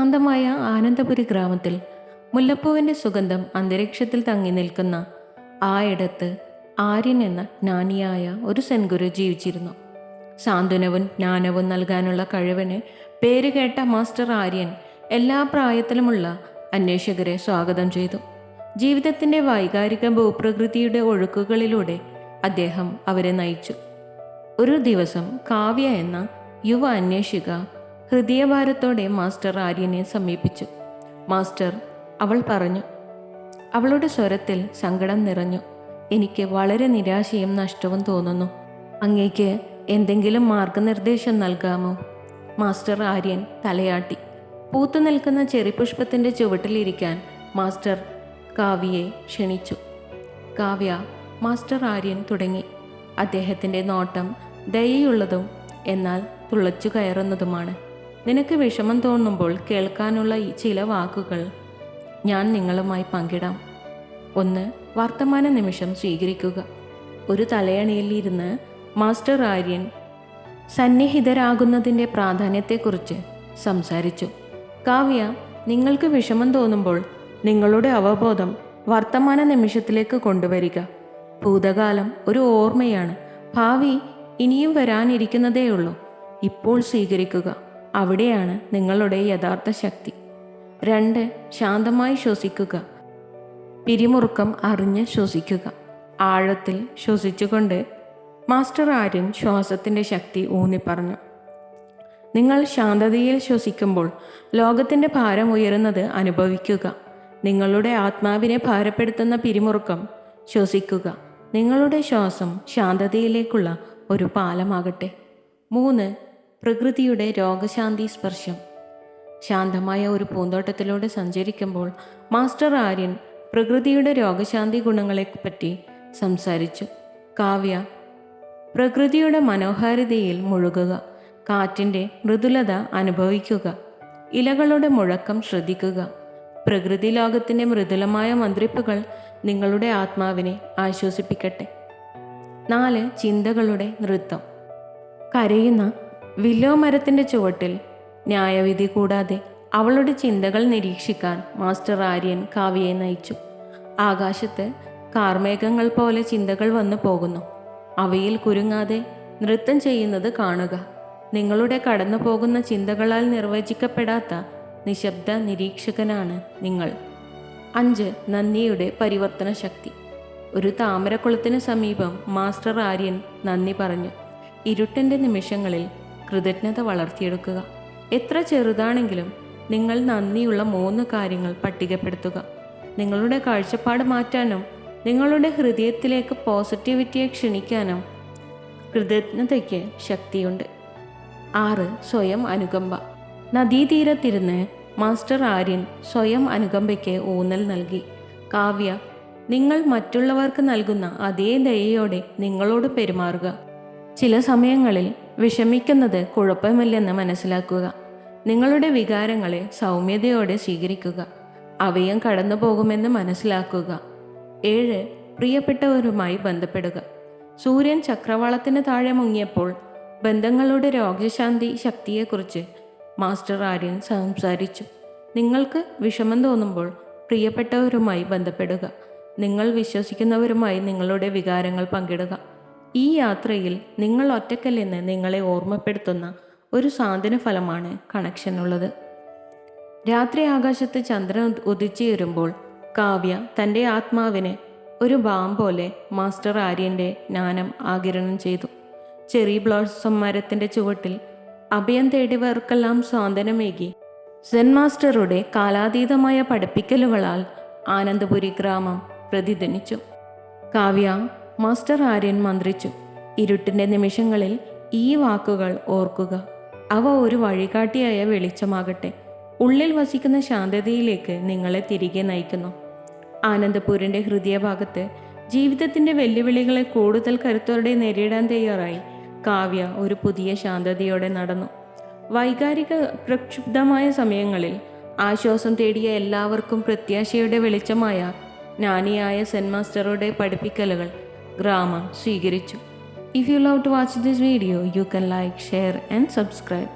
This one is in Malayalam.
ശാന്തമായ ആനന്ദപുരി ഗ്രാമത്തിൽ മുല്ലപ്പൂവിൻ്റെ സുഗന്ധം അന്തരീക്ഷത്തിൽ തങ്ങി നിൽക്കുന്ന ആ ഇടത്ത് ആര്യൻ എന്ന ജ്ഞാനിയായ ഒരു സെൻഗുരു ജീവിച്ചിരുന്നു. സാന്ത്വനവും ജ്ഞാനവും നൽകാനുള്ള കഴിവിന് പേരുകേട്ട മാസ്റ്റർ ആര്യൻ എല്ലാ പ്രായത്തിലുമുള്ള അന്വേഷകരെ സ്വാഗതം ചെയ്തു. ജീവിതത്തിൻ്റെ വൈകാരിക ഭൂപ്രകൃതിയുടെ ഒഴുക്കുകളിലൂടെ അദ്ദേഹം അവരെ നയിച്ചു. ഒരു ദിവസം കാവ്യ എന്ന യുവ അന്വേഷിക ഹൃദയഭാരത്തോടെ മാസ്റ്റർ ആര്യനെ സമീപിച്ചു. മാസ്റ്റർ, അവൾ പറഞ്ഞു. അവളുടെ സ്വരത്തിൽ സങ്കടം നിറഞ്ഞു. എനിക്ക് വളരെ നിരാശയും നഷ്ടവും തോന്നുന്നു. അങ്ങേക്ക് എന്തെങ്കിലും മാർഗനിർദ്ദേശം നൽകാമോ? മാസ്റ്റർ ആര്യൻ തലയാട്ടി. പൂത്തു നിൽക്കുന്ന ചെറിപുഷ്പത്തിൻ്റെ ചുവട്ടിലിരിക്കാൻ മാസ്റ്റർ കാവ്യയെ ക്ഷണിച്ചു. കാവ്യ, മാസ്റ്റർ ആര്യൻ തുടങ്ങി. അദ്ദേഹത്തിൻ്റെ നോട്ടം ദയയുള്ളതും എന്നാൽ തുളച്ചു കയറുന്നതുമാണ്. നിനക്ക് വിഷമം തോന്നുമ്പോൾ കേൾക്കാനുള്ള ഈ ചില വാക്കുകൾ ഞാൻ നിങ്ങളുമായി പങ്കിടാം. 1. വർത്തമാന നിമിഷം സ്വീകരിക്കുക. ഒരു തലയണിയിൽ ഇരുന്ന് മാസ്റ്റർ ആര്യൻ സന്നിഹിതരാകുന്നതിൻ്റെ പ്രാധാന്യത്തെക്കുറിച്ച് സംസാരിച്ചു. കാവ്യ, നിങ്ങൾക്ക് വിഷമം തോന്നുമ്പോൾ നിങ്ങളുടെ അവബോധം വർത്തമാന നിമിഷത്തിലേക്ക് കൊണ്ടുവരിക. ഭൂതകാലം ഒരു ഓർമ്മയാണ്. ഭാവി ഇനിയും വരാനിരിക്കുന്നതേയുള്ളൂ. ഇപ്പോൾ സ്വീകരിക്കുക. അവിടെയാണ് നിങ്ങളുടെ യഥാർത്ഥ ശക്തി. 2. ശാന്തമായി ശ്വസിക്കുക. പിരിമുറുക്കം അറിഞ്ഞ് ശ്വസിക്കുക. ആഴത്തിൽ ശ്വസിച്ചുകൊണ്ട് മാസ്റ്റർ ആര്യൻ ശ്വാസത്തിൻ്റെ ശക്തി ഊന്നിപ്പറഞ്ഞു. നിങ്ങൾ ശാന്തതയിൽ ശ്വസിക്കുമ്പോൾ ലോകത്തിൻ്റെ ഭാരം ഉയരുന്നത് അനുഭവിക്കുക. നിങ്ങളുടെ ആത്മാവിനെ ഭാരപ്പെടുത്തുന്ന പിരിമുറുക്കം ശ്വസിക്കുക. നിങ്ങളുടെ ശ്വാസം ശാന്തതയിലേക്കുള്ള ഒരു പാലമാകട്ടെ. 3. പ്രകൃതിയുടെ രോഗശാന്തി സ്പർശം. ശാന്തമായ ഒരു പൂന്തോട്ടത്തിലൂടെ സഞ്ചരിക്കുമ്പോൾ മാസ്റ്റർ ആര്യൻ പ്രകൃതിയുടെ രോഗശാന്തി ഗുണങ്ങളെപ്പറ്റി സംസാരിച്ചു. കാവ്യ, പ്രകൃതിയുടെ മനോഹാരിതയിൽ മുഴുകുക. കാറ്റിൻ്റെ മൃദുലത അനുഭവിക്കുക. ഇലകളുടെ മുഴക്കം ശ്രദ്ധിക്കുക. പ്രകൃതി ലോകത്തിൻ്റെ മൃദുലമായ മന്ത്രിപ്പുകൾ നിങ്ങളുടെ ആത്മാവിനെ ആശ്വസിപ്പിക്കട്ടെ. 4. ചിന്തകളുടെ നൃത്തം. കരയുന്ന വില്ലോ മരത്തിൻ്റെ ചുവട്ടിൽ ന്യായവിധി കൂടാതെ അവളുടെ ചിന്തകൾ നിരീക്ഷിക്കാൻ മാസ്റ്റർ ആര്യൻ കാവ്യയെ നയിച്ചു. ആകാശത്ത് കാർമേഘങ്ങൾ പോലെ ചിന്തകൾ വന്നു പോകുന്നു. അവയിൽ കുരുങ്ങാതെ നൃത്തം ചെയ്യുന്നത് കാണുക. നിങ്ങളുടെ കടന്നു പോകുന്ന ചിന്തകളാൽ നിർവചിക്കപ്പെടാത്ത നിശബ്ദ നിരീക്ഷകനാണ് നിങ്ങൾ. 5. നന്ദിയുടെ പരിവർത്തന ശക്തി. ഒരു താമരക്കുളത്തിന് സമീപം മാസ്റ്റർ ആര്യൻ നന്ദി പറഞ്ഞു. ഇരുട്ടിൻ്റെ നിമിഷങ്ങളിൽ കൃതജ്ഞത വളർത്തിയെടുക്കുക. എത്ര ചെറുതാണെങ്കിലും നിങ്ങൾ നന്ദിയുള്ള 3 കാര്യങ്ങൾ പട്ടികപ്പെടുത്തുക. നിങ്ങളുടെ കാഴ്ചപ്പാട് മാറ്റാനും നിങ്ങളുടെ ഹൃദയത്തിലേക്ക് പോസിറ്റിവിറ്റിയെ ക്ഷണിക്കാനും കൃതജ്ഞതയ്ക്ക് ശക്തിയുണ്ട്. 6. സ്വയം അനുകമ്പ. നദീതീരത്തിരുന്ന് മാസ്റ്റർ ആര്യൻ സ്വയം അനുകമ്പയ്ക്ക് ഊന്നൽ നൽകി. കാവ്യ, നിങ്ങൾ മറ്റുള്ളവർക്ക് നൽകുന്ന അതേ ദയയോടെ നിങ്ങളോട് പെരുമാറുക. ചില സമയങ്ങളിൽ വിഷമിക്കുന്നത് കുഴപ്പമില്ലെന്ന് മനസ്സിലാക്കുക. നിങ്ങളുടെ വികാരങ്ങളെ സൗമ്യതയോടെ സ്വീകരിക്കുക. അവയും കടന്നു പോകുമെന്ന് മനസ്സിലാക്കുക. 7. പ്രിയപ്പെട്ടവരുമായി ബന്ധപ്പെടുക. സൂര്യൻ ചക്രവാളത്തിന് താഴെ മുങ്ങിയപ്പോൾ ബന്ധങ്ങളുടെ രോഗശാന്തി ശക്തിയെക്കുറിച്ച് മാസ്റ്റർ ആര്യൻ സംസാരിച്ചു. നിങ്ങൾക്ക് വിഷമം തോന്നുമ്പോൾ പ്രിയപ്പെട്ടവരുമായി ബന്ധപ്പെടുക. നിങ്ങൾ വിശ്വസിക്കുന്നവരുമായി നിങ്ങളുടെ വികാരങ്ങൾ പങ്കിടുക. ഈ യാത്രയിൽ നിങ്ങൾ ഒറ്റയ്ക്കല്ലെന്ന് നിങ്ങളെ ഓർമ്മപ്പെടുത്തുന്ന ഒരു സാന്ത്വന ഫലമാണ് കണക്ഷനുള്ളത്. രാത്രി ആകാശത്ത് ചന്ദ്രൻ ഉദിച്ചുയരുമ്പോൾ കാവ്യ തൻ്റെ ആത്മാവിനെ ഒരു ബാം പോലെ മാസ്റ്റർ ആര്യൻ്റെ ജ്ഞാനം ആഗിരണം ചെയ്തു. ചെറി ബ്ലോസം മരത്തിൻ്റെ ചുവട്ടിൽ അഭയം തേടിയവർക്കെല്ലാം സാന്ത്വനമേകി സെൻ മാസ്റ്ററുടെ കാലാതീതമായ പഠിപ്പിക്കലുകളാൽ ആനന്ദപുരി ഗ്രാമം പ്രതിധ്വനിച്ചു. കാവ്യ, മാസ്റ്റർ ആര്യൻ മന്ത്രിച്ചു. ഇരുട്ടിൻ്റെ നിമിഷങ്ങളിൽ ഈ വാക്കുകൾ ഓർക്കുക. അവ ഒരു വഴികാട്ടിയായ വെളിച്ചമാകട്ടെ. ഉള്ളിൽ വസിക്കുന്ന ശാന്തതയിലേക്ക് നിങ്ങളെ തിരികെ നയിക്കുന്നു. ആനന്ദപൂരിൻ്റെ ഹൃദയഭാഗത്ത് ജീവിതത്തിൻ്റെ വെല്ലുവിളികളെ കൂടുതൽ കരുത്തോടെ നേരിടാൻ തയ്യാറായി കാവ്യ ഒരു പുതിയ ശാന്തതയോടെ നടന്നു. വൈകാരിക പ്രക്ഷുബ്ധമായ സമയങ്ങളിൽ ആശ്വാസം തേടിയ എല്ലാവർക്കും പ്രത്യാശയുടെ വെളിച്ചമായ ജ്ഞാനിയായ സെൻ മാസ്റ്ററുടെ പഠിപ്പിക്കലുകൾ ഗ്രാമം സ്വീകരിച്ചു. If you love to watch this video, you can like, share and subscribe.